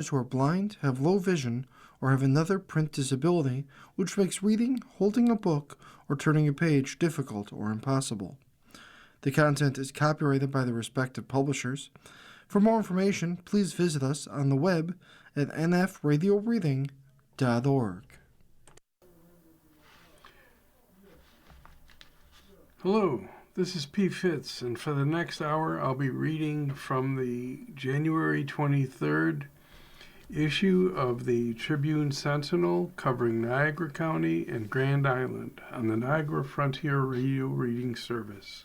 who are blind, have low vision, or have another print disability which makes reading, holding a book, or turning a page difficult or impossible. The content is copyrighted by the respective publishers. For more information, please visit us on the web at nfradioreading.org. Hello, this is P. Fitz, and for the next hour I'll be reading from the January 23rd issue of the Tribune Sentinel covering Niagara County and Grand Island on the Niagara Frontier Radio Reading Service.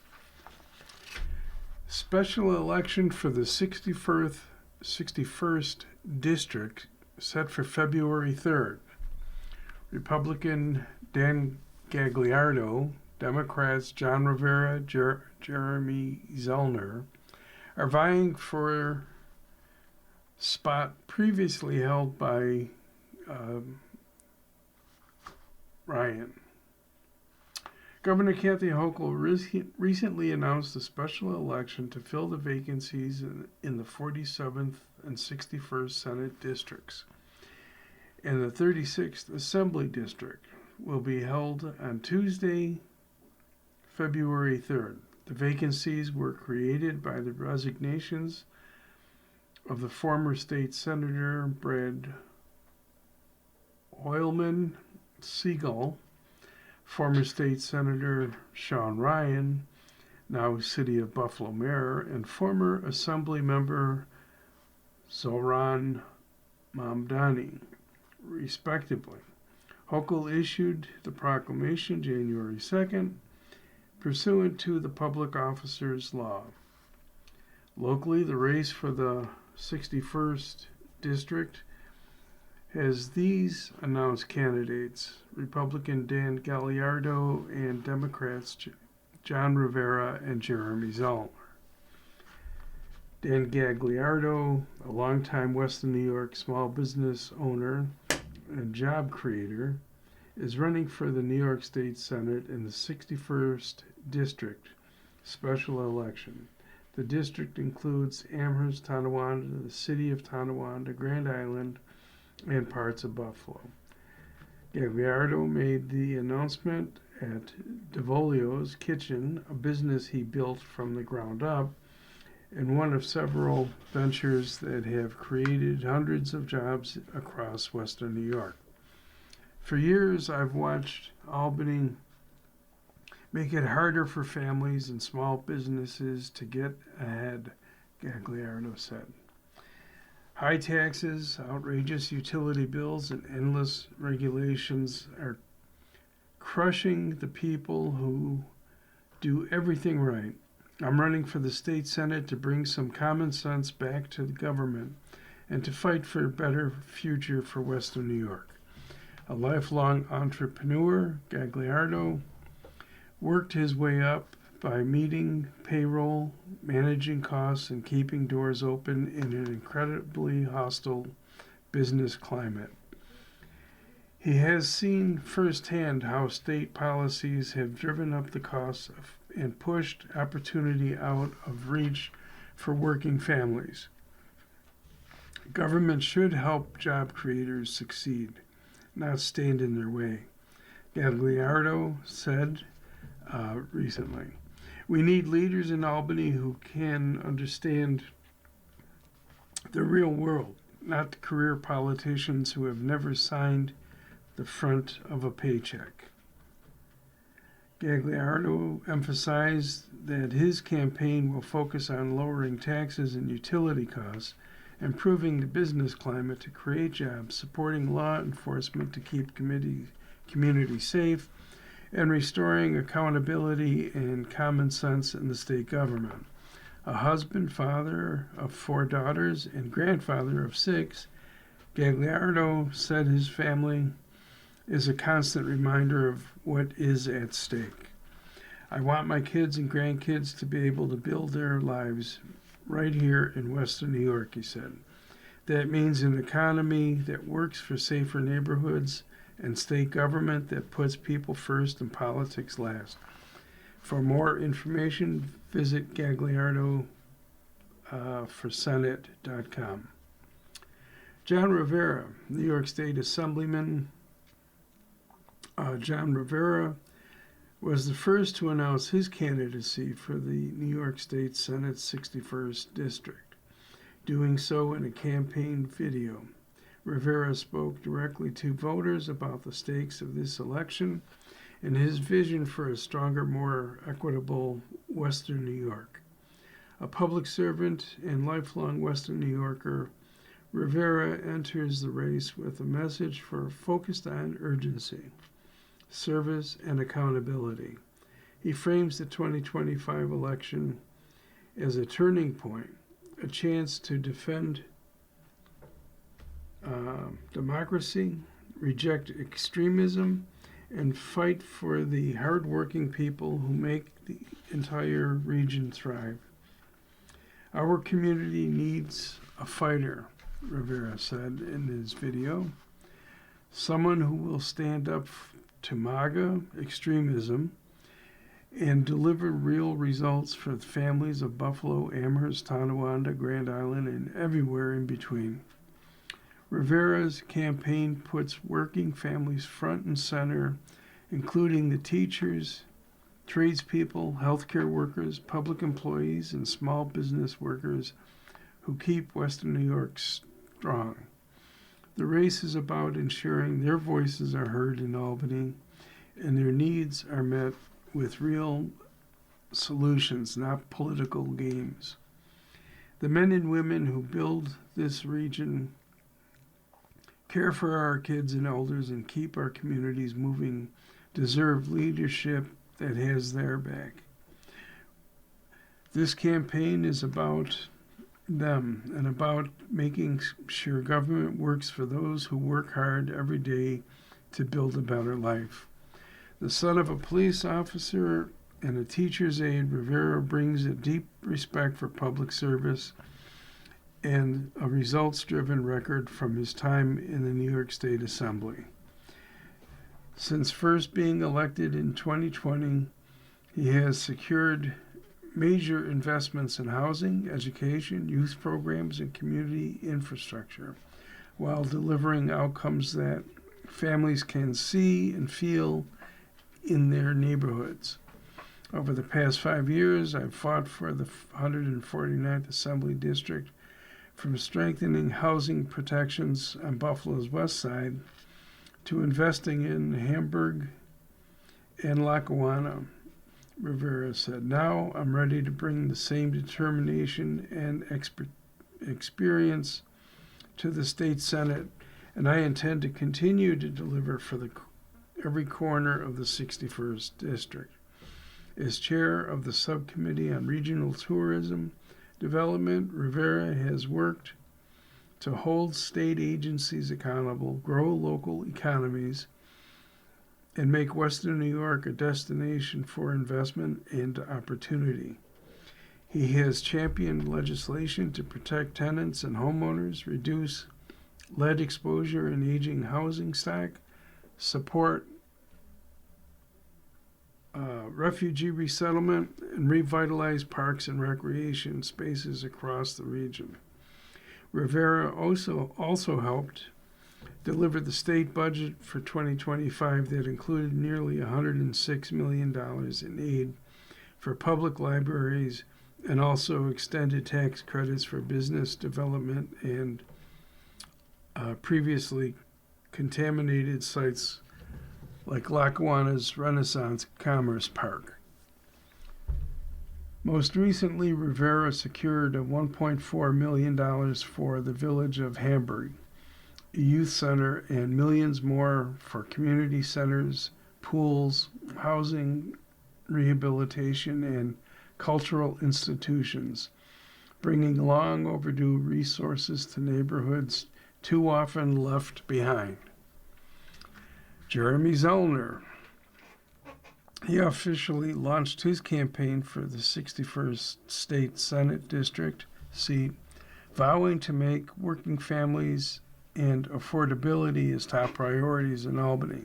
Special election for the 61st District set for February 3rd. Republican Dan Gagliardo, Democrats John Rivera, Jeremy Zellner are vying for spot previously held by Ryan. Governor Kathy Hochul recently announced a special election to fill the vacancies in the 47th and 61st Senate districts. And the 36th Assembly District will be held on Tuesday, February 3rd. The vacancies were created by the resignations of the former state senator Brad Oilman Siegel, former state senator Sean Ryan, now City of Buffalo mayor, and former assembly member Zoran Mamdani, respectively. Hochul issued the proclamation January 2nd, pursuant to the Public Officers Law. Locally, the race for the 61st District has these announced candidates: Republican Dan Gagliardo and Democrats John Rivera and Jeremy Zellner. Dan Gagliardo, a longtime Western New York small business owner and job creator, is running for the New York State Senate in the 61st District special election. The district includes Amherst, Tonawanda, the city of Tonawanda, Grand Island, and parts of Buffalo. Gagliardo made the announcement at Devolio's Kitchen, a business he built from the ground up, and one of several ventures that have created hundreds of jobs across Western New York. For years, I've watched Albany make it harder for families and small businesses to get ahead, Gagliardo said. High taxes, outrageous utility bills, and endless regulations are crushing the people who do everything right. I'm running for the state senate to bring some common sense back to the government and to fight for a better future for Western New York. A lifelong entrepreneur, Gagliardo worked his way up by meeting payroll, managing costs, and keeping doors open in an incredibly hostile business climate. He has seen firsthand how state policies have driven up the costs and pushed opportunity out of reach for working families. Government should help job creators succeed, not stand in their way, Gagliardo said recently. We need leaders in Albany who can understand the real world, not the career politicians who have never signed the front of a paycheck. Gagliardo emphasized that his campaign will focus on lowering taxes and utility costs, improving the business climate to create jobs, supporting law enforcement to keep communities safe, and restoring accountability and common sense in the state government. A husband, father of 4 daughters, and grandfather of 6, Gagliardo said his family is a constant reminder of what is at stake. I want my kids and grandkids to be able to build their lives right here in Western New York, he said. That means an economy that works for safer neighborhoods and state government that puts people first and politics last. For more information, visit Gagliardo forsenate.com. John Rivera, New York State Assemblyman John Rivera was the first to announce his candidacy for the New York State Senate's 61st District, doing so in a campaign video. Rivera spoke directly to voters about the stakes of this election and his vision for a stronger, more equitable Western New York. A public servant and lifelong Western New Yorker, Rivera enters the race with a message focused on urgency, service, and accountability. He frames the 2025 election as a turning point, a chance to defend democracy, reject extremism, and fight for the hardworking people who make the entire region thrive. Our community needs a fighter, Rivera said in his video, someone who will stand up to MAGA extremism and deliver real results for the families of Buffalo, Amherst, Tonawanda, Grand Island, and everywhere in between. Rivera's campaign puts working families front and center, including the teachers, tradespeople, healthcare workers, public employees, and small business workers who keep Western New York strong. The race is about ensuring their voices are heard in Albany and their needs are met with real solutions, not political games. The men and women who build this region, care for our kids and elders, and keep our communities moving deserve leadership that has their back. This campaign is about them and about making sure government works for those who work hard every day to build a better life. The son of a police officer and a teacher's aide, Rivera brings a deep respect for public service and a results-driven record from his time in the New York State Assembly. Since first being elected in 2020, he has secured major investments in housing, education, youth programs, and community infrastructure, while delivering outcomes that families can see and feel in their neighborhoods. Over the past 5 years, I've fought for the 149th Assembly District, from strengthening housing protections on Buffalo's west side to investing in Hamburg and Lackawanna, Rivera said. Now I'm ready to bring the same determination and experience to the state Senate, and I intend to continue to deliver for every corner of the 61st District. As chair of the Subcommittee on Regional Tourism Development, Rivera has worked to hold state agencies accountable, grow local economies, and make Western New York a destination for investment and opportunity. He has championed legislation to protect tenants and homeowners, reduce lead exposure in aging housing stock, support refugee resettlement, and revitalize parks and recreation spaces across the region. Rivera also helped deliver the state budget for 2025 that included nearly $106 million in aid for public libraries and also extended tax credits for business development and previously contaminated sites like Lackawanna's Renaissance Commerce Park. Most recently, Rivera secured $1.4 million for the village of Hamburg, a youth center, and millions more for community centers, pools, housing, rehabilitation, and cultural institutions, bringing long overdue resources to neighborhoods too often left behind. Jeremy Zellner. He officially launched his campaign for the 61st State Senate District seat, vowing to make working families and affordability as top priorities in Albany.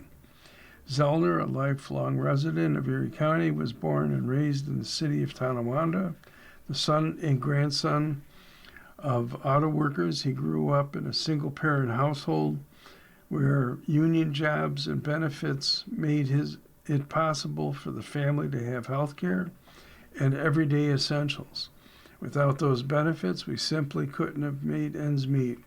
Zellner, a lifelong resident of Erie County, was born and raised in the city of Tonawanda, the son and grandson of auto workers. He grew up in a single-parent household where union jobs and benefits made it possible for the family to have health care and everyday essentials. Without those benefits, we simply couldn't have made ends meet.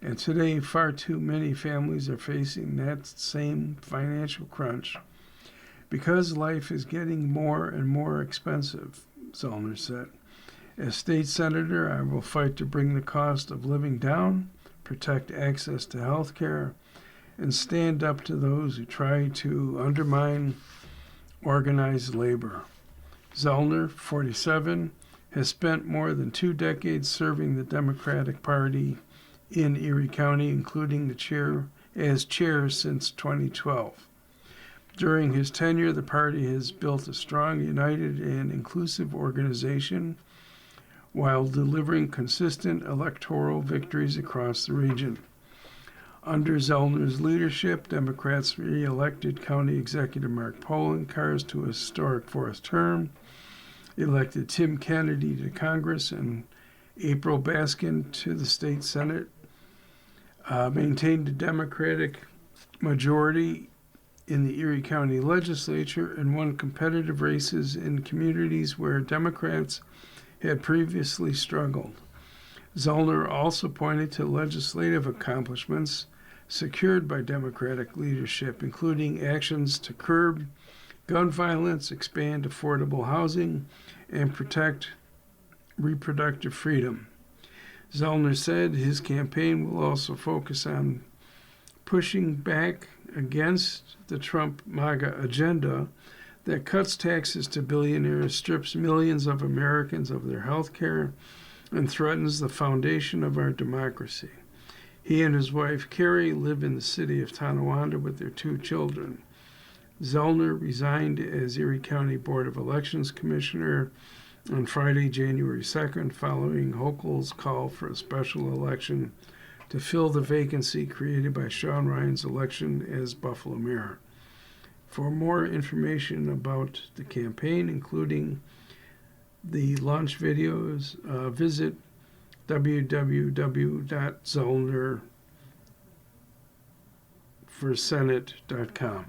And today, far too many families are facing that same financial crunch because life is getting more and more expensive, Zollner said. As state senator, I will fight to bring the cost of living down, protect access to health care, and stand up to those who try to undermine organized labor. Zollner, 47, has spent more than 2 decades serving the Democratic Party in Erie County, including as chair since 2012. During his tenure, the party has built a strong, united, and inclusive organization while delivering consistent electoral victories across the region. Under Zollner's leadership, Democrats re-elected County Executive Mark Poloncarz to a historic 4th term, elected Tim Kennedy to Congress and April Baskin to the state Senate, maintained a Democratic majority in the Erie County Legislature, and won competitive races in communities where Democrats had previously struggled. Zollner also pointed to legislative accomplishments secured by Democratic leadership, including actions to curb gun violence, expand affordable housing, and protect reproductive freedom. Zollner said his campaign will also focus on pushing back against the Trump MAGA agenda that cuts taxes to billionaires, strips millions of Americans of their health care, and threatens the foundation of our democracy. He and his wife, Carrie, live in the city of Tonawanda with their 2 children. Zollner resigned as Erie County Board of Elections Commissioner on Friday, January 2nd, following Hochul's call for a special election to fill the vacancy created by Sean Ryan's election as Buffalo mayor. For more information about the campaign, including the launch videos, visit www.zollnerforsenate.com.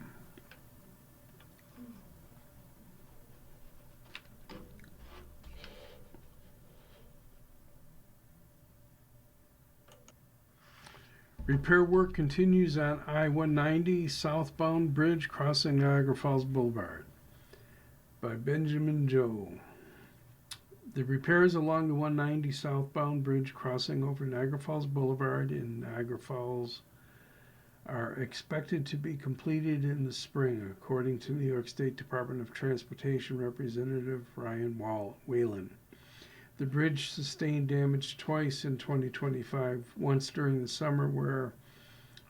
Repair work continues on I-190 southbound bridge crossing Niagara Falls Boulevard by Benjamin Joe. The repairs along the 190 southbound bridge crossing over Niagara Falls Boulevard in Niagara Falls are expected to be completed in the spring, according to New York State Department of Transportation Representative Ryan Whalen. The bridge sustained damage twice in 2025, once during the summer where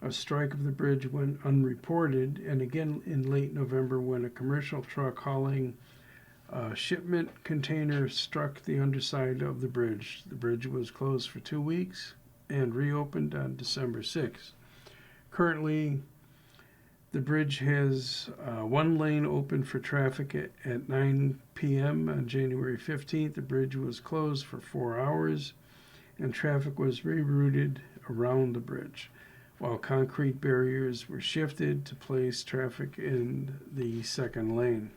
a strike of the bridge went unreported, and again in late November when a commercial truck hauling a shipment container struck the underside of the bridge. The bridge was closed for 2 weeks and reopened on December 6th. Currently, the bridge has 1 lane open for traffic at 9 p.m. on January 15th. The bridge was closed for 4 hours, and traffic was rerouted around the bridge, while concrete barriers were shifted to place traffic in the 2nd lane.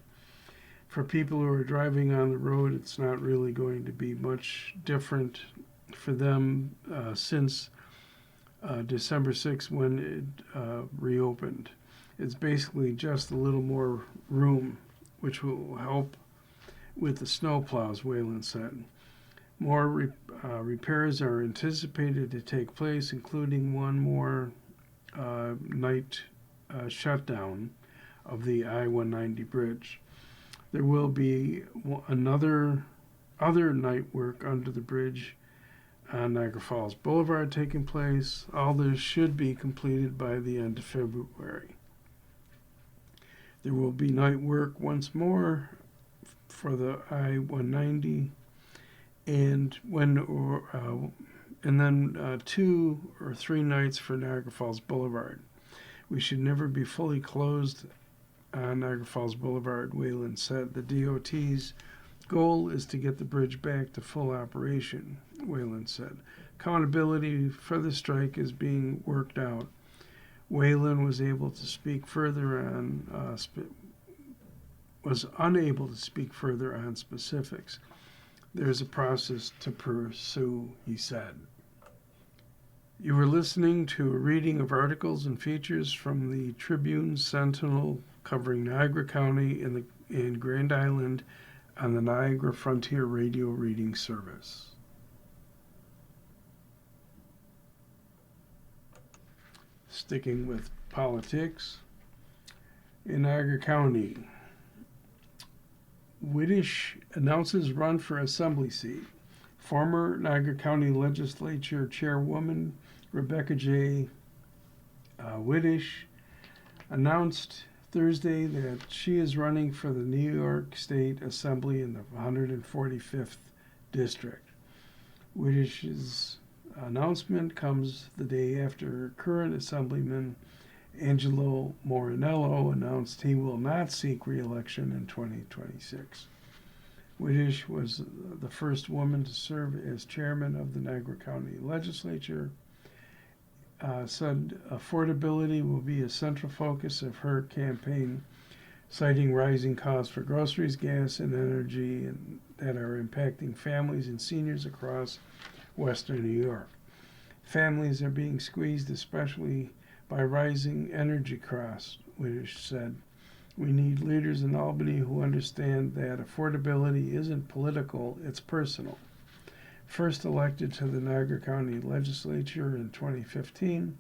For people who are driving on the road, it's not really going to be much different for them since December 6th when it reopened. It's basically just a little more room, which will help with the snow plows, Whalen said. More repairs are anticipated to take place, including one more night shutdown of the I-190 bridge. There will be other night work under the bridge on Niagara Falls Boulevard taking place. All this should be completed by the end of February. There will be night work once more for the I-190, and then 2 or 3 nights for Niagara Falls Boulevard. We should never be fully closed on Niagara Falls Boulevard, Whalen said. The DOT's goal is to get the bridge back to full operation. Whalen said. Accountability for the strike is being worked out. Whalen was unable to speak further on specifics. There's a process to pursue, he said. You were listening to a reading of articles and features from the Tribune Sentinel covering Niagara County and Grand Island on the Niagara Frontier Radio Reading Service. Sticking with politics, in Niagara County, Whittish announces run for assembly seat. Former Niagara County Legislature Chairwoman Rebecca J. Whittish announced Thursday that she is running for the New York State Assembly in the 145th District. Whittish's announcement comes the day after current Assemblyman Angelo Morinello announced he will not seek re-election in 2026. Whittish was the first woman to serve as chairman of the Niagara County Legislature. Said affordability will be a central focus of her campaign, citing rising costs for groceries, gas, and energy that are impacting families and seniors across Western New York. Families are being squeezed, especially by rising energy costs, Whittish said. We need leaders in Albany who understand that affordability isn't political, it's personal. First elected to the Niagara County Legislature in 2015,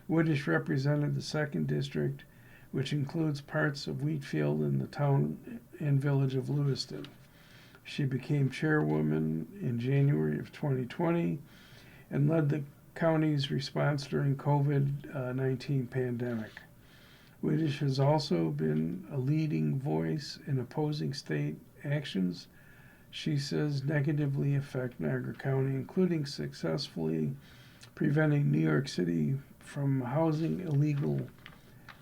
Whittish represented the 2nd District, which includes parts of Wheatfield and the town and village of Lewiston. She became chairwoman in January of 2020 and led the county's response during COVID-19 pandemic. Whittish has also been a leading voice in opposing state actions she says negatively affect Niagara County, including successfully preventing New York City from housing illegal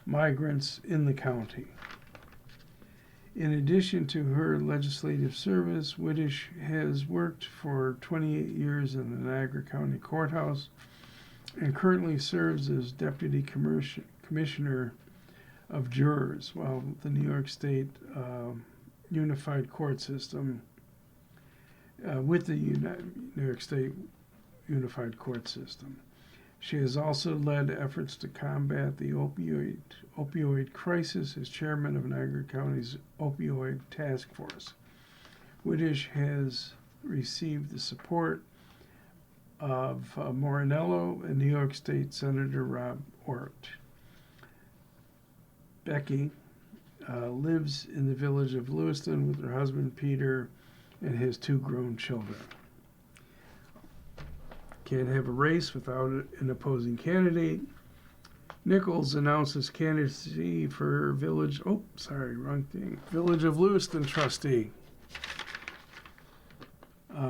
migrants in the county. In addition to her legislative service, Whittish has worked for 28 years in the Niagara County Courthouse and currently serves as Deputy Commissioner of Jurors while the New York State Unified Court System with the New York State Unified Court System. She has also led efforts to combat the opioid crisis as chairman of Niagara County's Opioid Task Force. Whittish has received the support of Morinello and New York State Senator Rob Ort. Becky lives in the village of Lewiston with her husband Peter and his 2 grown children. Can't have a race without an opposing candidate. Nichols announces candidacy for Village of Lewiston trustee.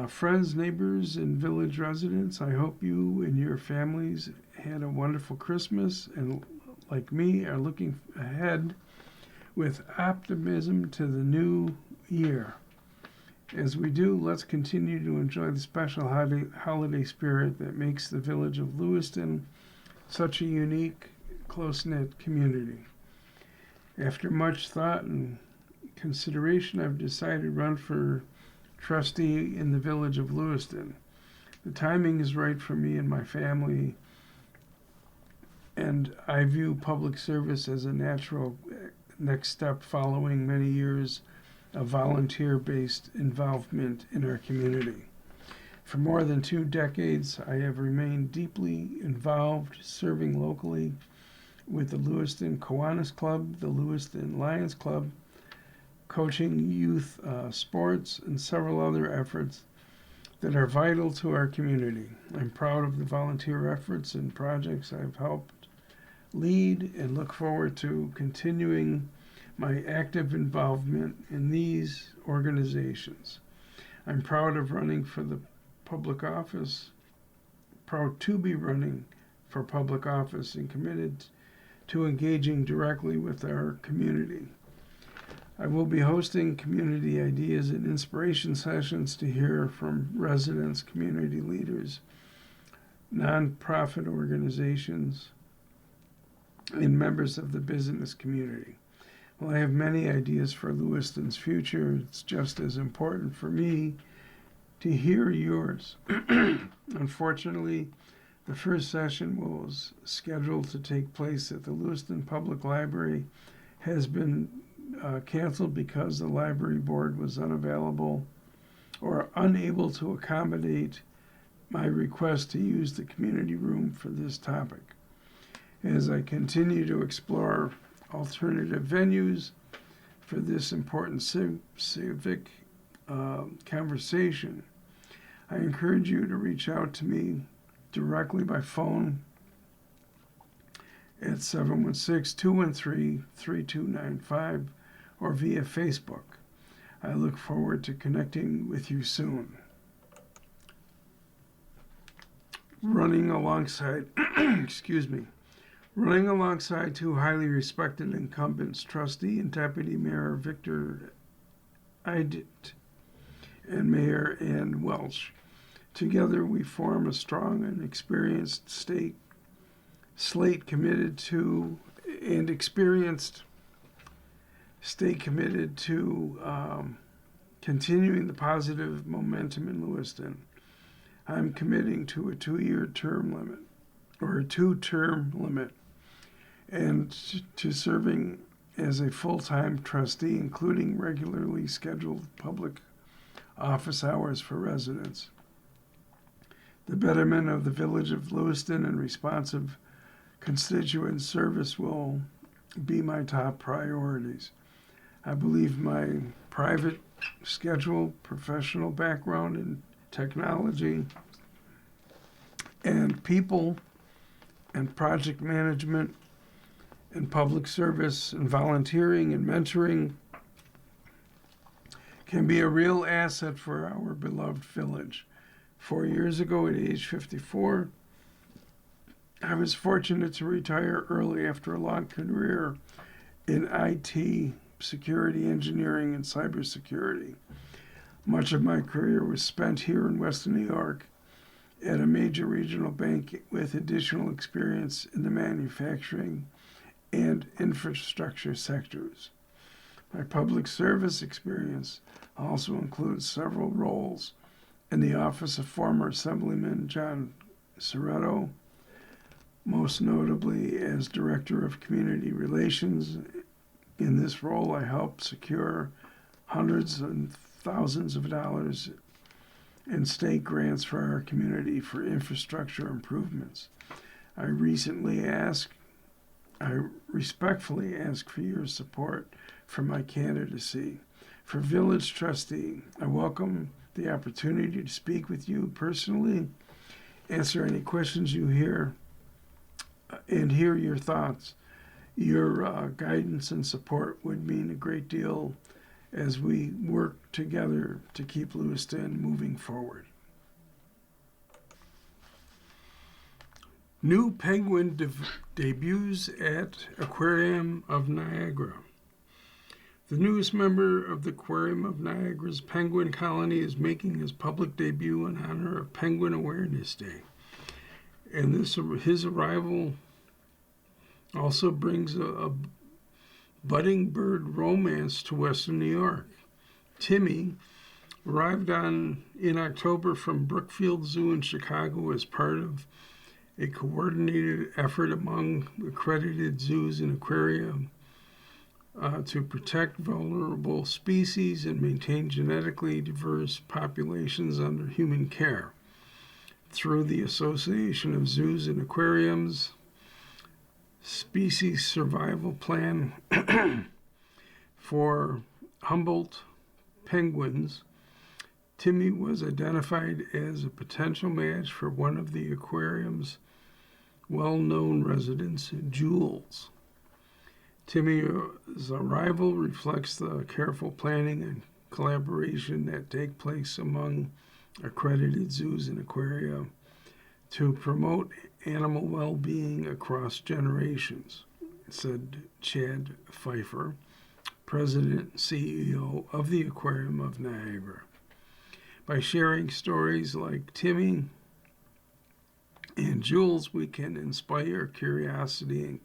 Friends, neighbors, and village residents, I hope you and your families had a wonderful Christmas and, like me, are looking ahead with optimism to the new year. As we do, let's continue to enjoy the special holiday spirit that makes the village of Lewiston such a unique, close-knit community. After much thought and consideration, I've decided to run for trustee in the village of Lewiston. The timing is right for me and my family, and I view public service as a natural next step following many years of volunteer-based involvement in our community. For more than 2 decades, I have remained deeply involved serving locally with the Lewiston Kiwanis Club, the Lewiston Lions Club, coaching youth sports, and several other efforts that are vital to our community. I'm proud of the volunteer efforts and projects I've helped lead and look forward to continuing my active involvement in these organizations. I'm proud of running for the public office, proud to be running for public office, and committed to engaging directly with our community. I will be hosting community ideas and inspiration sessions to hear from residents, community leaders, nonprofit organizations, and members of the business community. While I have many ideas for Lewiston's future, it's just as important for me to hear yours. Unfortunately, the first session was scheduled to take place at the Lewiston Public Library has been canceled because the library board was unavailable or unable to accommodate my request to use the community room for this topic. As I continue to explore alternative venues for this important civic conversation, I encourage you to reach out to me directly by phone at 716-213-3295 or via Facebook. I look forward to connecting with you soon. Running alongside two highly respected incumbents, Trustee and Deputy Mayor Victor Idit and Mayor Ann Welch. Together we form a strong and experienced committed to continuing the positive momentum in Lewiston. I'm committing to a two-term limit, and to serving as a full-time trustee, including regularly scheduled public office hours for residents. The betterment of the village of Lewiston and responsive constituent service will be my top priorities. I believe my private schedule, professional background in technology, and people and project management and public service and volunteering and mentoring can be a real asset for our beloved village. 4 years ago, at age 54, I was fortunate to retire early after a long career in IT, security engineering, and cybersecurity. Much of my career was spent here in Western New York at a major regional bank with additional experience in the manufacturing and infrastructure sectors. My public service experience also includes several roles in the office of former Assemblyman John Soretto, most notably as Director of Community Relations. In this role, I helped secure hundreds and thousands of dollars in state grants for our community for infrastructure improvements. I respectfully ask for your support for my candidacy. For village trustee, I welcome the opportunity to speak with you personally, answer any questions you hear, and hear your thoughts. Your guidance and support would mean a great deal as we work together to keep Lewiston moving forward. New penguin debuts at Aquarium of Niagara. The newest member of the Aquarium of Niagara's penguin colony is making his public debut in honor of Penguin Awareness Day. And his arrival also brings a budding bird romance to Western New York. Timmy arrived in October from Brookfield Zoo in Chicago as part of a coordinated effort among accredited zoos and aquaria to protect vulnerable species and maintain genetically diverse populations under human care. Through the Association of Zoos and Aquariums Species Survival Plan for Humboldt penguins, Timmy was identified as a potential match for one of the aquarium's well-known residents, Jules. Timmy's arrival reflects the careful planning and collaboration that take place among accredited zoos and aquaria to promote animal well-being across generations, said Chad Pfeiffer, President and CEO of the Aquarium of Niagara. By sharing stories like Timmy and Jules, we can inspire curiosity and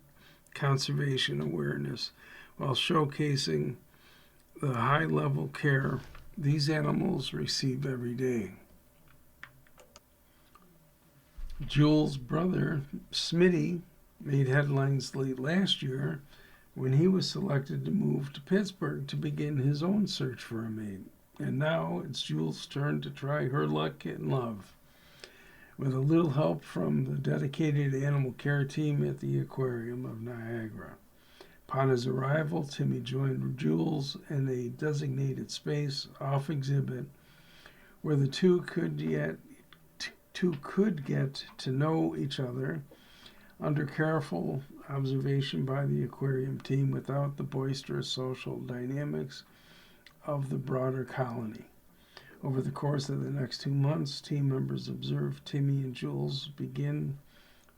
conservation awareness while showcasing the high-level care these animals receive every day. Jules' brother, Smitty, made headlines late last year when he was selected to move to Pittsburgh to begin his own search for a mate. And now it's Jules' turn to try her luck in love. With a little help from the dedicated animal care team at the Aquarium of Niagara. Upon his arrival, Timmy joined Jules in a designated space off exhibit where the two could get to know each other under careful observation by the aquarium team without the boisterous social dynamics of the broader colony. Over the course of the next 2 months, team members observed Timmy and Jules begin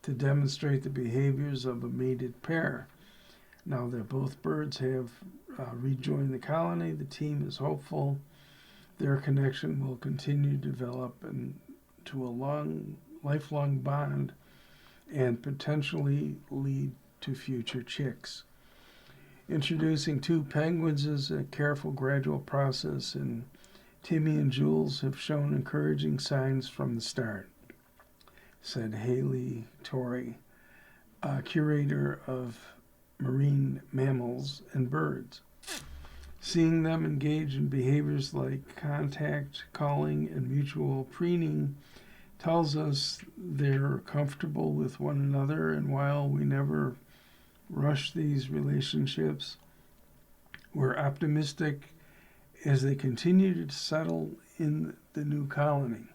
to demonstrate the behaviors of a mated pair. Now that both birds have rejoined the colony, the team is hopeful their connection will continue to develop into a lifelong bond and potentially lead to future chicks. Introducing 2 penguins is a careful, gradual process, and Timmy and Jules have shown encouraging signs from the start, said Haley Torrey, curator of marine mammals and birds. Seeing them engage in behaviors like contact, calling, and mutual preening tells us they're comfortable with one another, and while we never rush these relationships, we're optimistic as they continue to settle in the new colony.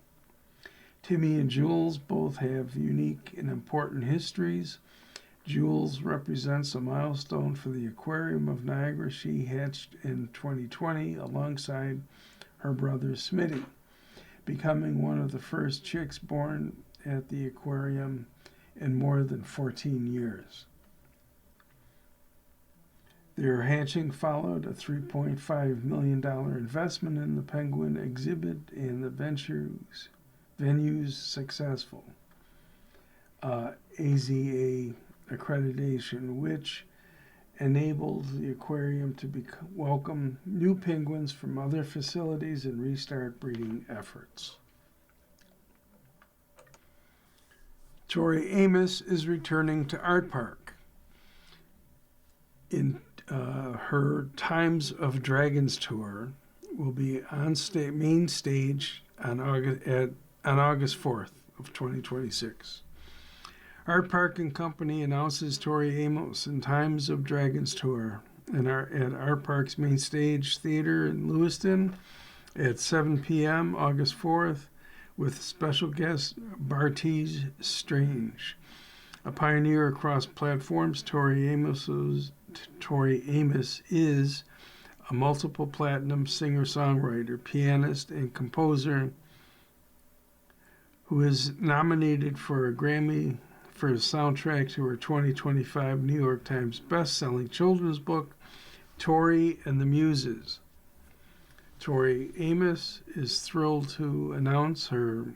Timmy and Jules both have unique and important histories. Jules represents a milestone for the Aquarium of Niagara. She hatched in 2020 alongside her brother Smitty, becoming one of the first chicks born at the aquarium in more than 14 years. Their hatching followed a $3.5 million investment in the penguin exhibit, and the venue's successful AZA accreditation, which enabled the aquarium to welcome new penguins from other facilities and restart breeding efforts. Tori Amos is returning to Art Park. In her Times of Dragons tour will be on main stage on August 4th of 2026. Art Park and Company announces Tori Amos and Times of Dragons tour at Art Park's main stage theater in Lewiston at 7 p.m. August 4th with special guest Bartiz Strange. A pioneer across platforms, Tori Amos is a multiple platinum singer-songwriter, pianist, and composer who is nominated for a Grammy for his soundtrack to her 2025 New York Times best-selling children's book, Tori and the Muses. Tori Amos is thrilled to announce her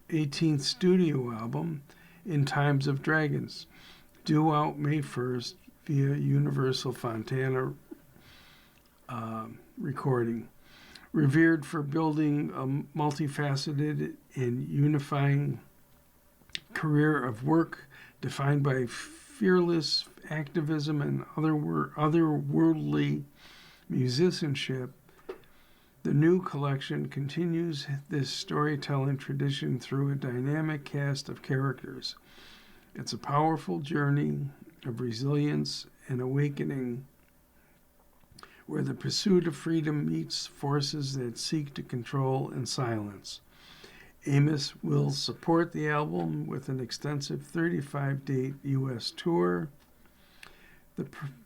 18th studio album, In Times of Dragons, due out May 1st via Universal Fontana recording. Revered for building a multifaceted and unifying career of work defined by fearless activism and otherworldly musicianship, the new collection continues this storytelling tradition through a dynamic cast of characters. It's a powerful journey of resilience and awakening where the pursuit of freedom meets forces that seek to control and silence. Amos will support the album with an extensive 35-date U.S. tour.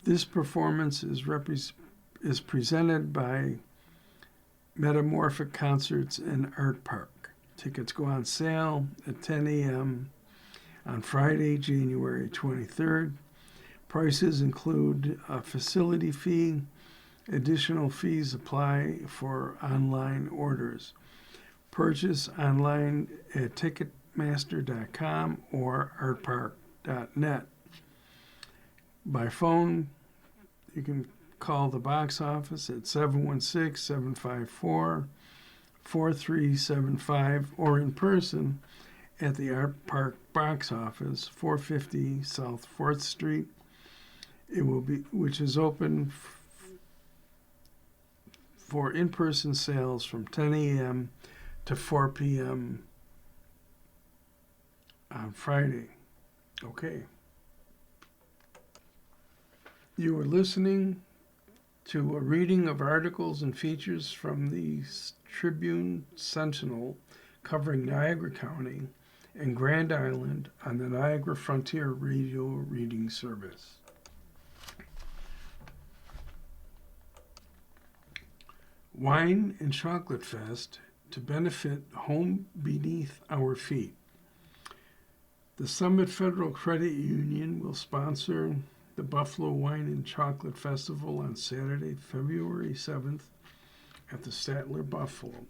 This performance is presented by Metamorphic Concerts in Art Park. Tickets go on sale at 10 a.m. on Friday, January 23rd. Prices include a facility fee Additional fees apply for online orders. Purchase online at Ticketmaster.com or artpark.net. By phone, you can call the box office at 716-754-4375 or in person at the Art Park box office, 450 South 4th Street. Which is open for in-person sales from 10 a.m. to 4 p.m. on Friday. Okay. You are listening to a reading of articles and features from the Tribune Sentinel covering Niagara County and Grand Island on the Niagara Frontier Radio Reading Service. Wine and Chocolate Fest to benefit Home Beneath Our Feet. The Summit Federal Credit Union will sponsor the Buffalo Wine and Chocolate Festival on Saturday, February 7th at the Statler Buffalo.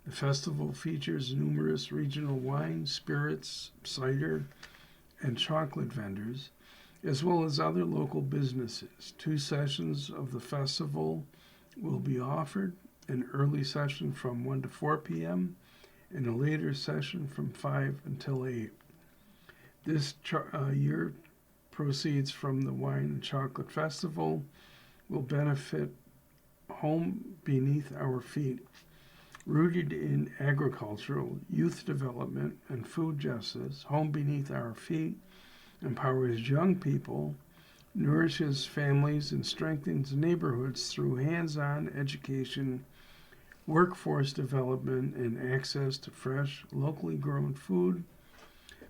The festival features numerous regional wine, spirits, cider, and chocolate vendors, as well as other local businesses. 2 sessions of the festival will be offered, an early session from 1 to 4 p.m. and a later session from 5 until 8. This year, proceeds from the Wine and Chocolate Festival will benefit Home Beneath Our Feet, rooted in agricultural, youth development, and food justice. Home Beneath Our Feet empowers young people, nourishes families, and strengthens neighborhoods through hands-on education, workforce development, and access to fresh, locally grown food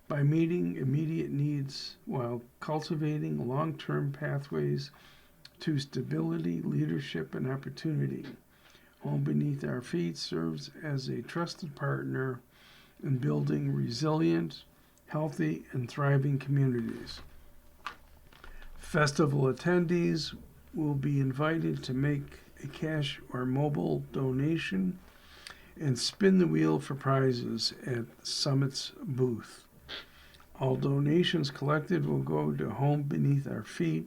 by meeting immediate needs while cultivating long-term pathways to stability, leadership, and opportunity. Home Beneath Our Feet serves as a trusted partner in building resilient, healthy, and thriving communities. Festival attendees will be invited to make a cash or mobile donation and spin the wheel for prizes at Summit's booth. All donations collected will go to Home Beneath Our Feet.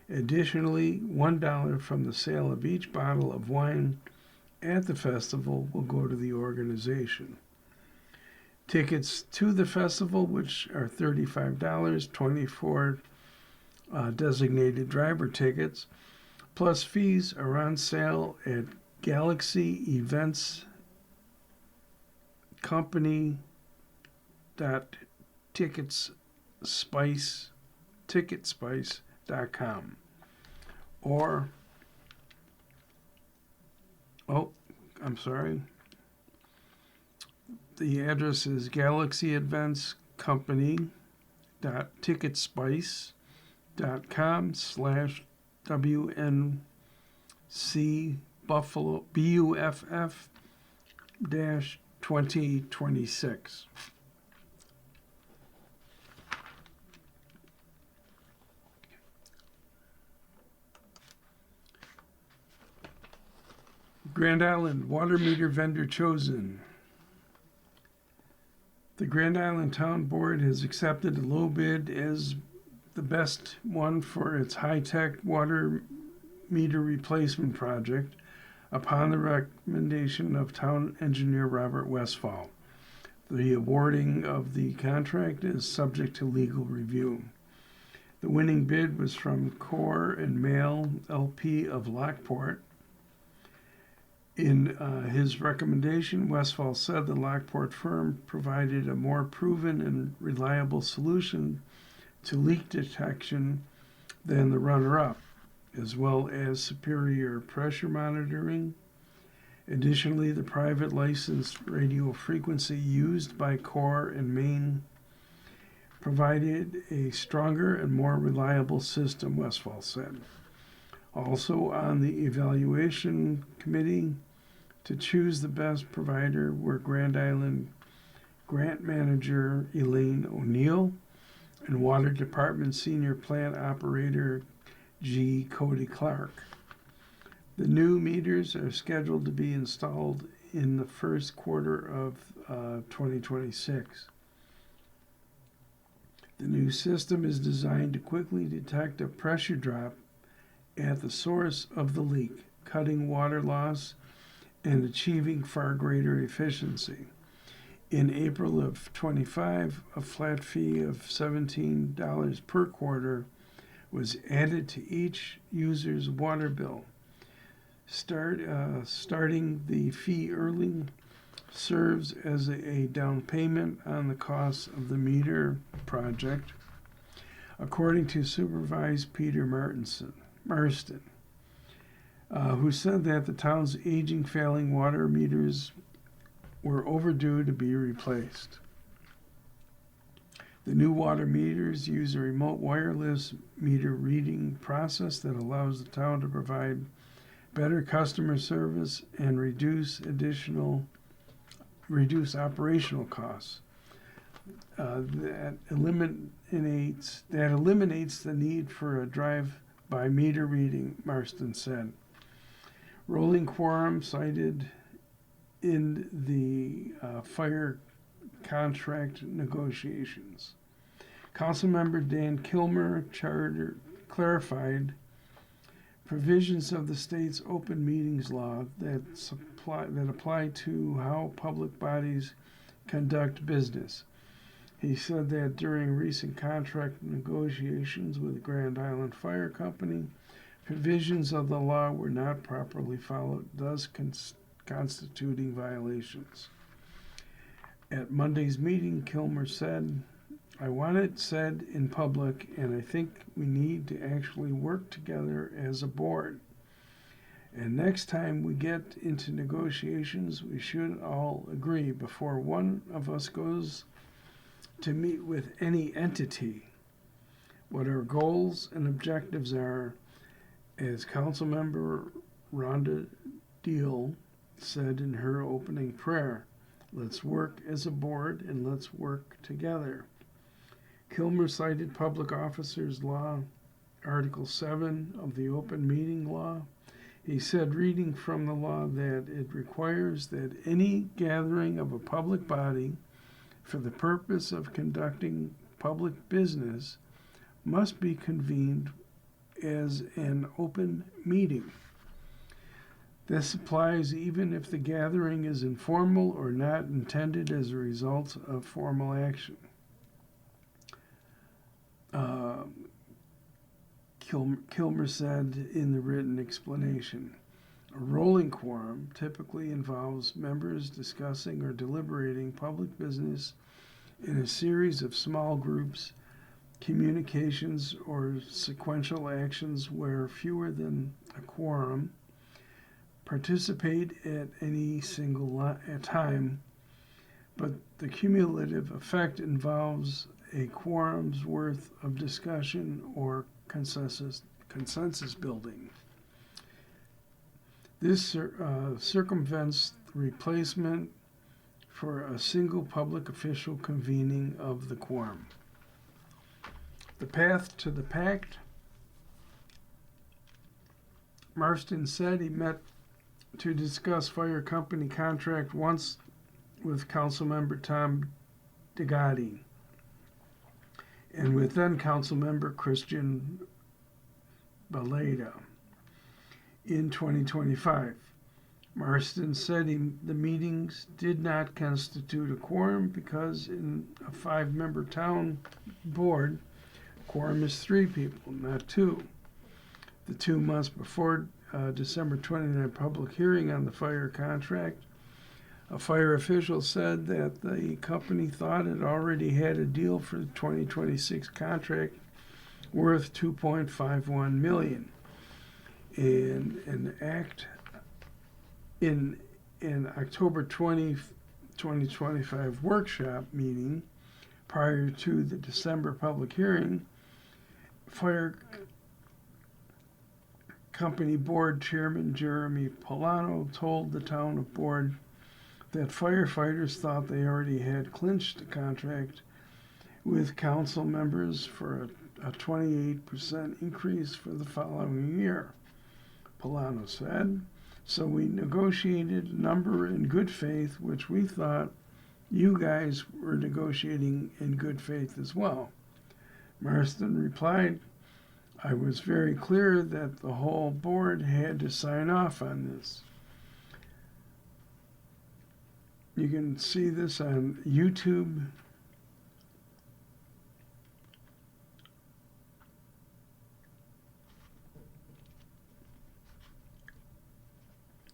Additionally, $1 from the sale of each bottle of wine at the festival will go to the organization. Tickets to the festival, which are $35, 24 designated driver tickets, plus fees, are on sale at Galaxy Events Company.ticketspice.com or the address is Galaxy Events Company.ticketspice.com/WNC Buffalo BUFF-2026. Grand Island water meter vendor chosen. The Grand Island Town Board has accepted a low bid as the best one for its high-tech water meter replacement project upon the recommendation of Town Engineer Robert Westfall. The awarding of the contract is subject to legal review. The winning bid was from Core and Mail LP of Lockport. In his recommendation, Westfall said the Lockport firm provided a more proven and reliable solution to leak detection than the runner-up, as well as superior pressure monitoring. Additionally, the private licensed radio frequency used by Core and Maine provided a stronger and more reliable system, Westfall said. Also on the evaluation committee to choose the best provider were Grand Island Grant Manager Elaine O'Neill and Water Department Senior Plant Operator G. Cody Clark. The new meters are scheduled to be installed in the first quarter of 2026. The new system is designed to quickly detect a pressure drop at the source of the leak, cutting water loss and achieving far greater efficiency. In April of 25, a flat fee of $17 per quarter was added to each user's water bill. Starting the fee early serves as a down payment on the costs of the meter project, according to Supervisor Peter Marston, who said that the town's aging, failing water meters were overdue to be replaced. The new water meters use a remote wireless meter reading process that allows the town to provide better customer service and reduce operational costs. That eliminates the need for a drive-by meter reading, Marston said. Rolling quorum cited in the fire contract negotiations. Councilmember Dan Kilmer clarified provisions of the state's open meetings law that apply to how public bodies conduct business. He said that during recent contract negotiations with Grand Island Fire Company, provisions of the law were not properly followed, thus constituting violations. At Monday's meeting, Kilmer said, "I want it said in public, and I think we need to actually work together as a board. And next time we get into negotiations, we should all agree before one of us goes to meet with any entity what our goals and objectives are." As Councilmember Rhonda Deal said in her opening prayer, "Let's work as a board and let's work together." Kilmer cited Public Officers Law, Article 7 of the Open Meeting Law. He said, reading from the law, that it requires that any gathering of a public body for the purpose of conducting public business must be convened as an open meeting. This applies even if the gathering is informal or not intended as a result of formal action. Kilmer said in the written explanation, a rolling quorum typically involves members discussing or deliberating public business in a series of small groups, communications, or sequential actions where fewer than a quorum participate at any single time, but the cumulative effect involves a quorum's worth of discussion or consensus building. This circumvents the replacement for a single public official convening of the quorum. The path to the pact. Marston said he met to discuss fire company contract once with Councilmember Tom DeGotti and with then Councilmember Christian Baleda in 2025. Marston said the meetings did not constitute a quorum because in a 5-member town board, quorum is 3 people, not 2. The 2 months before December 29 public hearing on the fire contract, a fire official said that the company thought it already had a deal for the 2026 contract worth $2.51 million. In an act in October 20, 2025 workshop meeting prior to the December public hearing, fire company board chairman Jeremy Polano told the town of board that firefighters thought they already had clinched the contract with council members for a 28% increase for the following year. Polano said. So we negotiated a number in good faith, which we thought you guys were negotiating in good faith as well. Marston replied, I was very clear that the whole board had to sign off on this. You can see this on YouTube.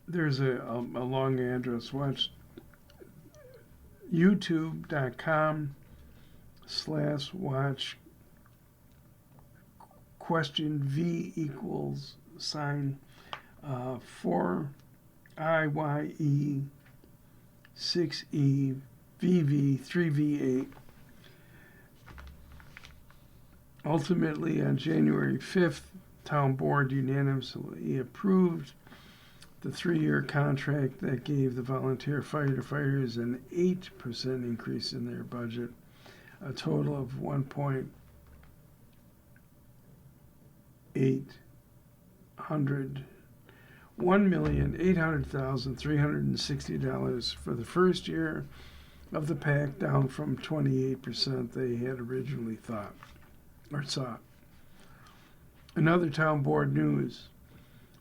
There's a long address. Watch youtube.com/watch question V equals sign 4IYE 6E VV 3V8. Ultimately, on January 5th, Town Board unanimously approved the 3-year contract that gave the volunteer firefighters an 8% increase in their budget, a total of $1,800,360 for the first year of the pact, down from 28% they had originally thought or sought. Another town board news.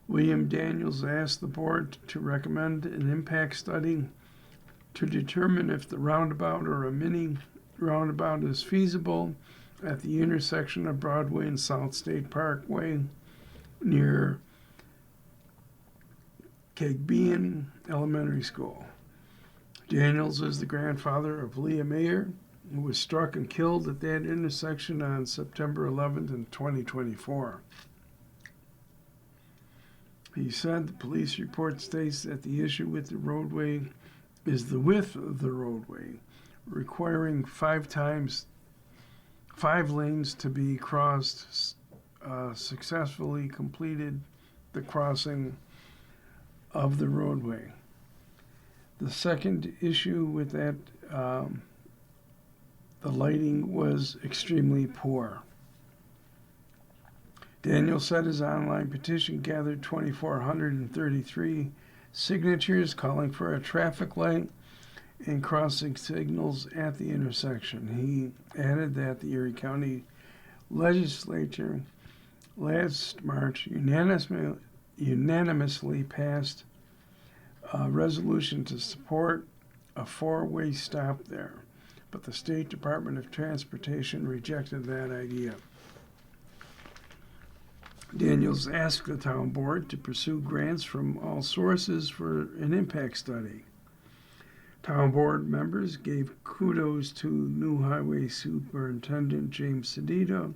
William Daniels asked the board to recommend an impact study to determine if the roundabout or a mini roundabout is feasible at the intersection of Broadway and South State Parkway near Kagbean Elementary School. Daniels is the grandfather of Leah Mayer, who was struck and killed at that intersection on September 11th in 2024. He said the police report states that the issue with the roadway is the width of the roadway, requiring 5 lanes to be crossed. Successfully completed the crossing of the roadway. The second issue with that, the lighting was extremely poor. Daniel said his online petition gathered 2,433 signatures calling for a traffic light and crossing signals at the intersection. He added that the Erie County Legislature last March unanimously passed a resolution to support a 4-way stop there, but the State Department of Transportation rejected that idea. Daniels asked the town board to pursue grants from all sources for an impact study. Town board members gave kudos to new Highway Superintendent James Sedito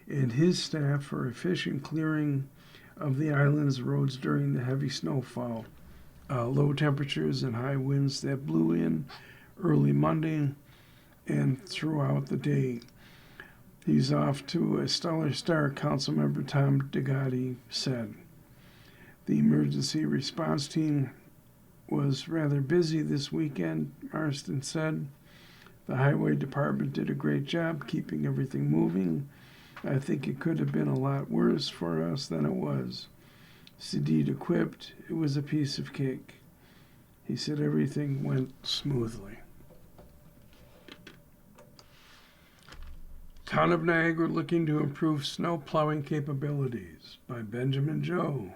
and his staff for efficient clearing of the island's roads during the heavy snowfall, low temperatures and high winds that blew in early Monday and throughout the day. He's off to a stellar start, Councilmember Tom DeGotti said. The emergency response team was rather busy this weekend, Marston said. The highway department did a great job keeping everything moving. I think it could have been a lot worse for us than it was. Sedita quipped, it was a piece of cake. He said everything went smoothly. Town of Niagara looking to improve snow plowing capabilities by Benjamin Joe.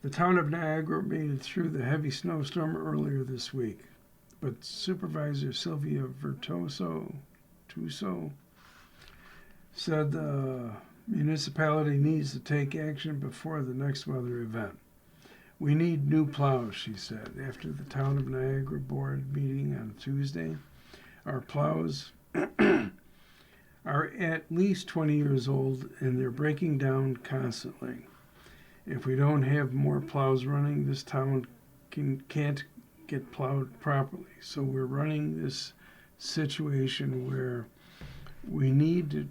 The town of Niagara made it through the heavy snowstorm earlier this week, but Supervisor Sylvia Tuso said the municipality needs to take action before the next weather event. We need new plows, she said, after the Town of Niagara board meeting on Tuesday. Our plows are at least 20 years old and they're breaking down constantly. If we don't have more plows running, this town can't get plowed properly. So we're running this situation where we need to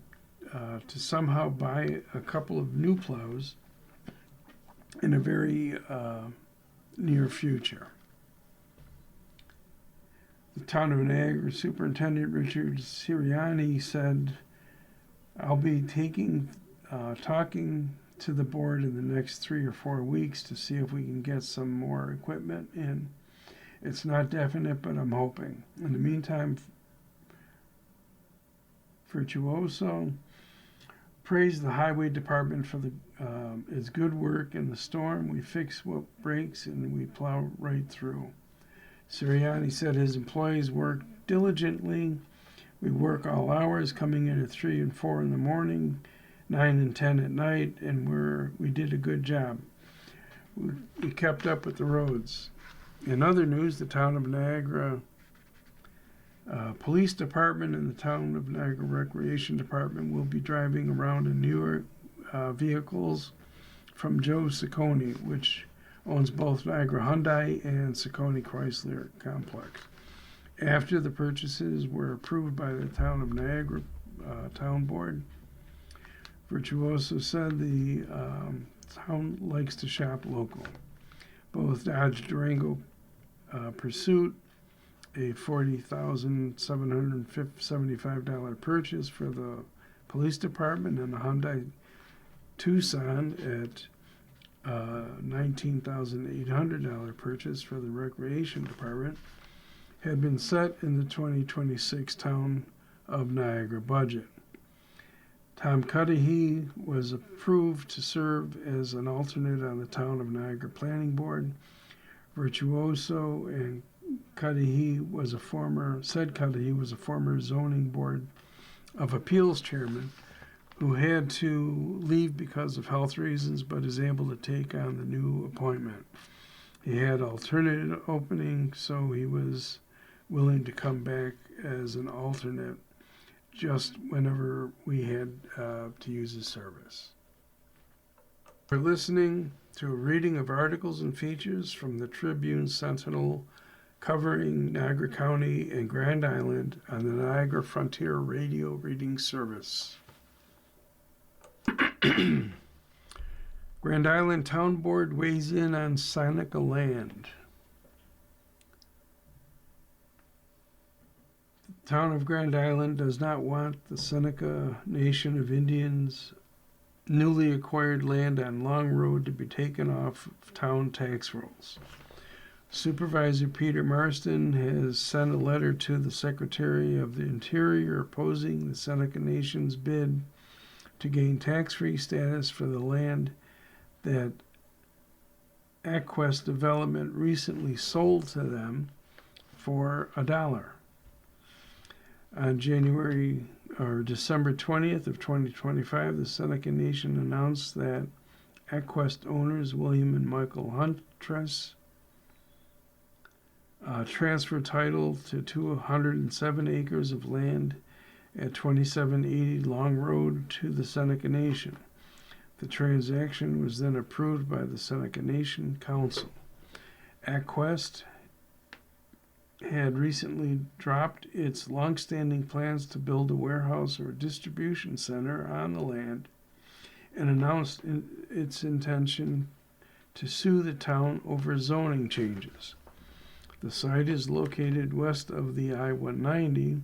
somehow buy a couple of new plows in a very near future. The Town of Niagara Superintendent Richard Sirianni said, I'll be talking to the board in the next 3 or 4 weeks to see if we can get some more equipment in. It's not definite, but I'm hoping. In the meantime, Virtuoso praised the highway department for its good work in the storm. We fix what breaks and we plow right through. Sirianni said his employees work diligently. We work all hours, coming in at 3 and 4 in the morning, 9 and 10 at night, and we did a good job. We kept up with the roads. In other news, the town of Niagara Police Department and the town of Niagara Recreation Department will be driving around in newer vehicles from Joe Ciccone, which owns both Niagara Hyundai and Ciccone Chrysler Complex. After the purchases were approved by the town of Niagara Town Board, Virtuoso said the town likes to shop local. Both Dodge Durango Pursuit, a $40,775 purchase for the police department, and a Hyundai Tucson at $19,800 purchase for the recreation department, had been set in the 2026 Town of Niagara budget. Tom Cudahy was approved to serve as an alternate on the Town of Niagara Planning Board. Virtuoso and Cudahy was a former zoning board of appeals chairman who had to leave because of health reasons, but is able to take on the new appointment. He had alternate opening, so he was willing to come back as an alternate just whenever we had to use his service. We're listening to a reading of articles and features from the Tribune Sentinel covering Niagara County and Grand Island on the Niagara Frontier Radio Reading Service. Grand Island Town Board weighs in on Seneca land. The town of Grand Island does not want the Seneca Nation of Indians newly acquired land on Long Road to be taken off of town tax rolls. Supervisor Peter Marston has sent a letter to the Secretary of the Interior opposing the Seneca Nation's bid to gain tax-free status for the land that Aquest Development recently sold to them for $1. On December 20th of 2025, the Seneca Nation announced that Aquest owners William and Michael Huntress transfer title to 207 acres of land at 2780 Long Road to the Seneca Nation. The transaction was then approved by the Seneca Nation Council. Aquest had recently dropped its longstanding plans to build a warehouse or distribution center on the land and announced its intention to sue the town over zoning changes. The site is located west of the I-190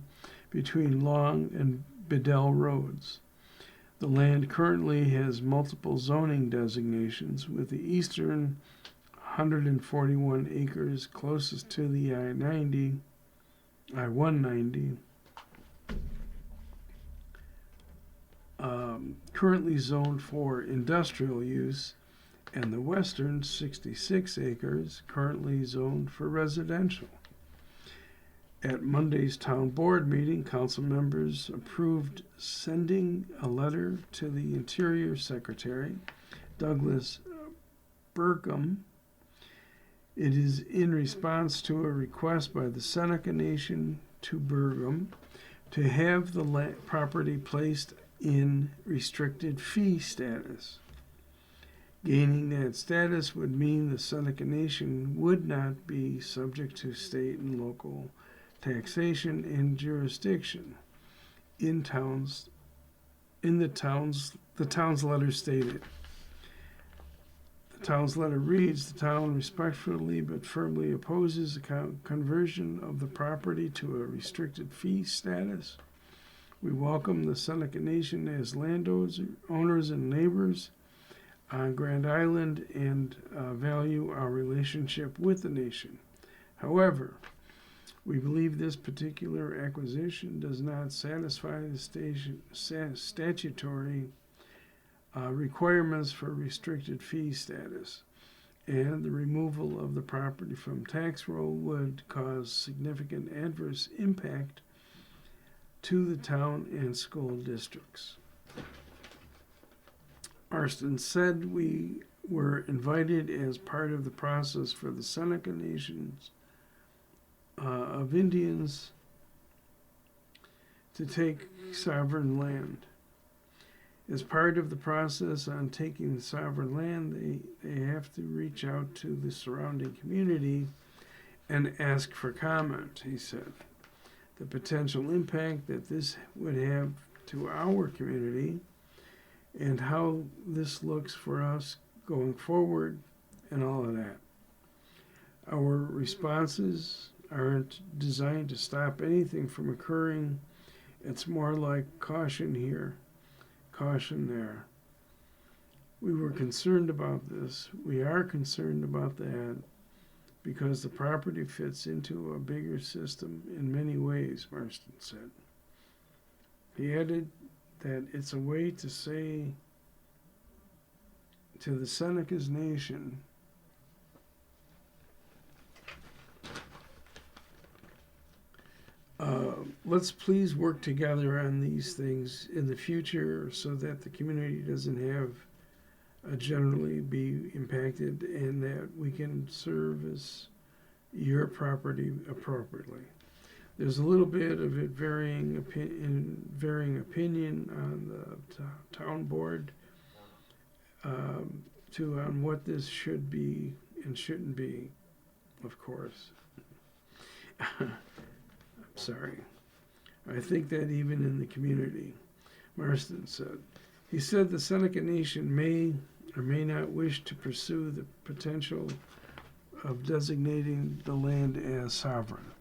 between Long and Bedell Roads. The land currently has multiple zoning designations, with the eastern 141 acres closest to the I-190 currently zoned for industrial use, and the western 66 acres currently zoned for residential. At Monday's town board meeting, council members approved sending a letter to the Interior Secretary, Douglas Burkham. It is in response to a request by the Seneca Nation to Burkham to have the property placed in restricted fee status. Gaining that status would mean the Seneca Nation would not be subject to state and local taxation and jurisdiction. The town's letter stated. The town's letter reads, the town respectfully but firmly opposes the conversion of the property to a restricted fee status. We welcome the Seneca Nation as landowners and neighbors. on Grand Island and value our relationship with the nation. However, we believe this particular acquisition does not satisfy the statutory requirements for restricted fee status, and the removal of the property from tax roll would cause significant adverse impact to the town and school districts. Marston said we were invited as part of the process for the Seneca Nations of Indians to take sovereign land. As part of the process on taking the sovereign land, they have to reach out to the surrounding community and ask for comment, he said. The potential impact that this would have to our community and how this looks for us going forward and all of that. Our responses aren't designed to stop anything from occurring. It's more like caution here, caution there. We were concerned about this. We are concerned about that because the property fits into a bigger system in many ways, Marston said. He added that it's a way to say to the Seneca's Nation, let's please work together on these things in the future so that the community doesn't have generally be impacted and that we can service your property appropriately. There's a little bit of it varying opinion on the town board on what this should be and shouldn't be, of course. I'm sorry. I think that even in the community, Marston said. He said the Seneca Nation may or may not wish to pursue the potential of designating the land as sovereign.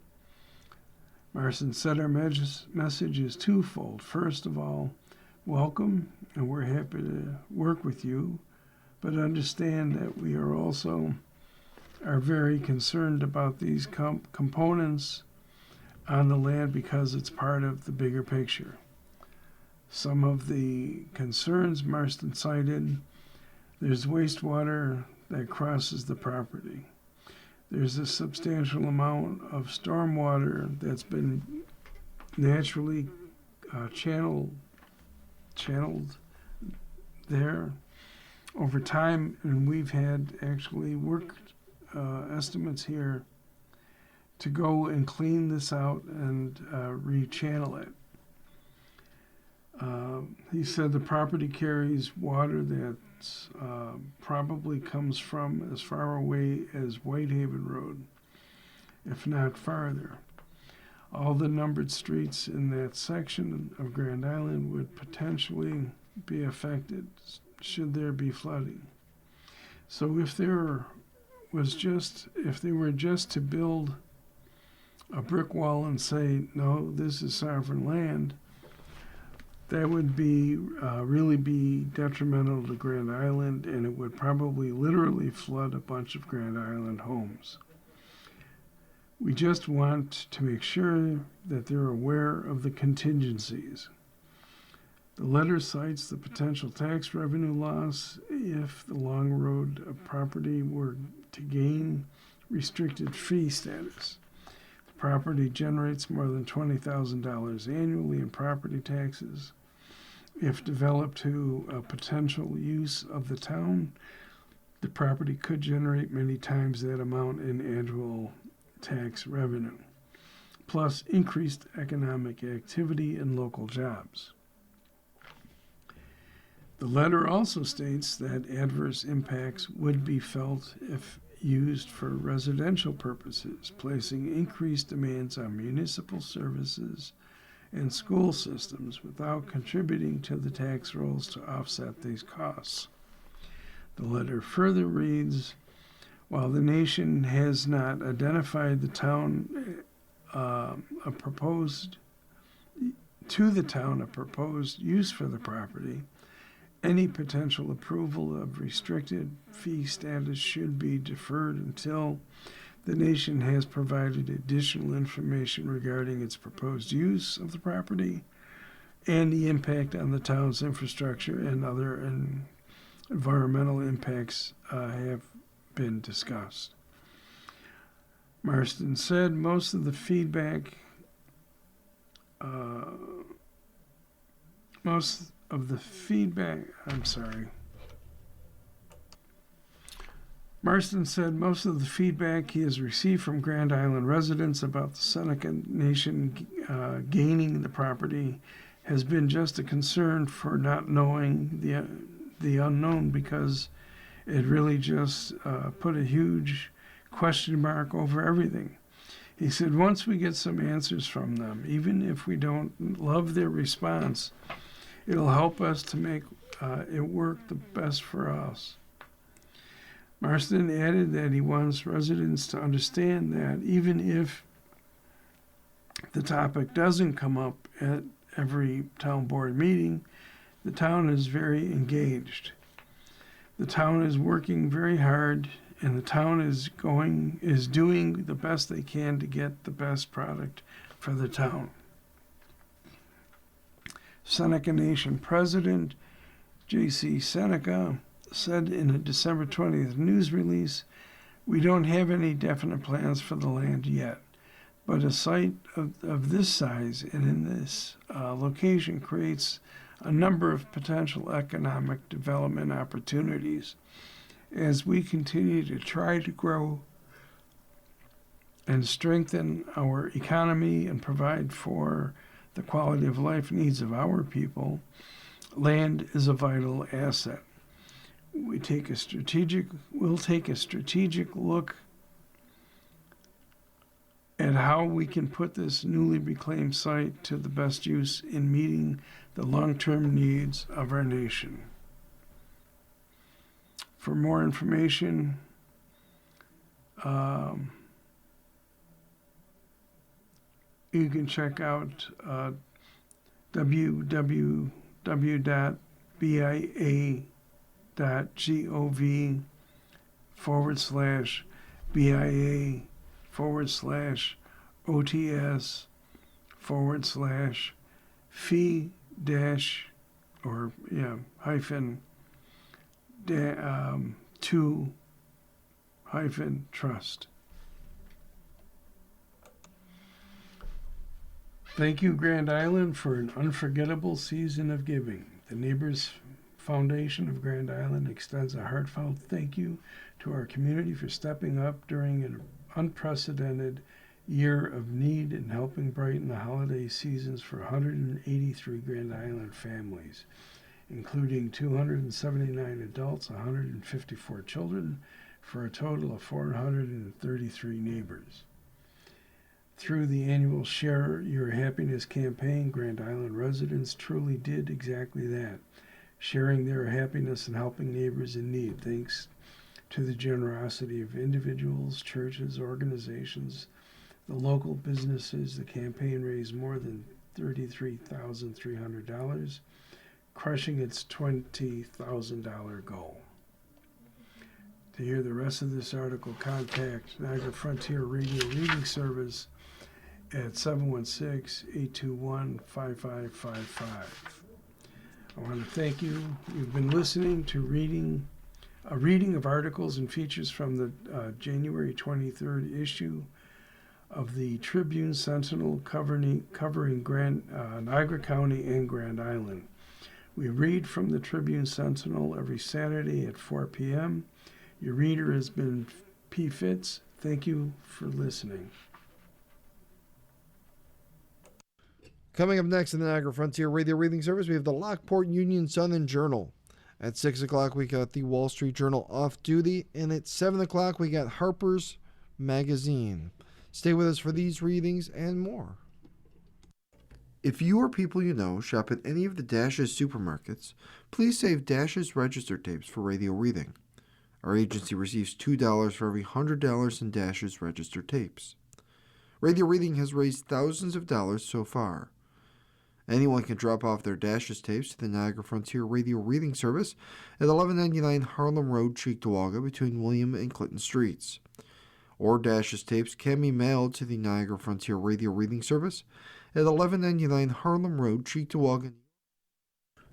Marston said our message is twofold. First of all, welcome, and we're happy to work with you, but understand that we are also very concerned about these components on the land because it's part of the bigger picture. Some of the concerns Marston cited, there's wastewater that crosses the property. There's a substantial amount of stormwater that's been naturally channeled there over time, and we've had actually worked estimates here to go and clean this out and rechannel it. He said the property carries water that probably comes from as far away as Whitehaven Road, if not farther. All the numbered streets in that section of Grand Island would potentially be affected should there be flooding. So if they were just to build a brick wall and say, no, this is sovereign land, that would be really be detrimental to Grand Island, and it would probably literally flood a bunch of Grand Island homes. We just want to make sure that they're aware of the contingencies. The letter cites the potential tax revenue loss if the Long Road property were to gain restricted fee status. The property generates more than $20,000 annually in property taxes. If developed to a potential use of the town, the property could generate many times that amount in annual tax revenue, plus increased economic activity and local jobs. The letter also states that adverse impacts would be felt if used for residential purposes, placing increased demands on municipal services and school systems without contributing to the tax rolls to offset these costs. The letter further reads, while the nation has not identified the town a proposed use for the property, Any potential approval of restricted fee status should be deferred until the nation has provided additional information regarding its proposed use of the property and the impact on the town's infrastructure and other environmental impacts have been discussed. Marston said most of the feedback Marston said most of the feedback he has received from Grand Island residents about the Seneca Nation gaining the property has been just a concern for not knowing the unknown, because it really just put a huge question mark over everything. He said once we get some answers from them, even if we don't love their response, it'll help us to make it work the best for us. Marston added that he wants residents to understand that even if the topic doesn't come up at every town board meeting, the town is very engaged. The town is working very hard, and the town is doing the best they can to get the best product for the town. Seneca Nation President J.C. Seneca said in a December 20th news release, "We don't have any definite plans for the land yet, but a site of this size and in this location creates a number of potential economic development opportunities as we continue to try to grow and strengthen our economy and provide for the quality of life needs of our people. Land is a vital asset. We'll take a strategic look at how we can put this newly reclaimed site to the best use in meeting the long-term needs of our nation." For more information, you can check out www.bia.gov/BIA/OTS/fee -2-trust. Thank you, Grand Island, for an unforgettable season of giving. The Neighbors Foundation of Grand Island extends a heartfelt thank you to our community for stepping up during an unprecedented year of need and helping brighten the holiday seasons for 183 Grand Island families, including 279 adults, 154 children, for a total of 433 neighbors. Through the annual Share Your Happiness campaign, Grand Island residents truly did exactly that, sharing their happiness and helping neighbors in need. Thanks to the generosity of individuals, churches, organizations, the local businesses, the campaign raised more than $33,300, crushing its $20,000 goal. To hear the rest of this article, contact Niagara Frontier Radio Reading Service at 716-821-5555. I want to thank you. You've been listening to a reading of articles and features from the January 23rd issue of the Tribune Sentinel covering Niagara County and Grand Island. We read from the Tribune Sentinel every Saturday at 4 p.m. Your reader has been P. Fitz. Thank you for listening. Coming up next in the Niagara Frontier Radio Reading Service, we have the Lockport Union Sun and Journal. At 6 o'clock, we got the Wall Street Journal Off Duty. And at 7 o'clock, we got Harper's Magazine. Stay with us for these readings and more. If you or people you know shop at any of the Dash's supermarkets, please save Dash's register tapes for radio reading. Our agency receives $2 for every $100 in Dash's register tapes. Radio reading has raised thousands of dollars so far. Anyone can drop off their Dashes tapes to the Niagara Frontier Radio Reading Service at 1199 Harlem Road, Cheektowaga, between William and Clinton Streets. Or Dashes tapes can be mailed to the Niagara Frontier Radio Reading Service at 1199 Harlem Road, Cheektowaga.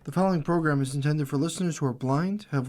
The following program is intended for listeners who are blind, have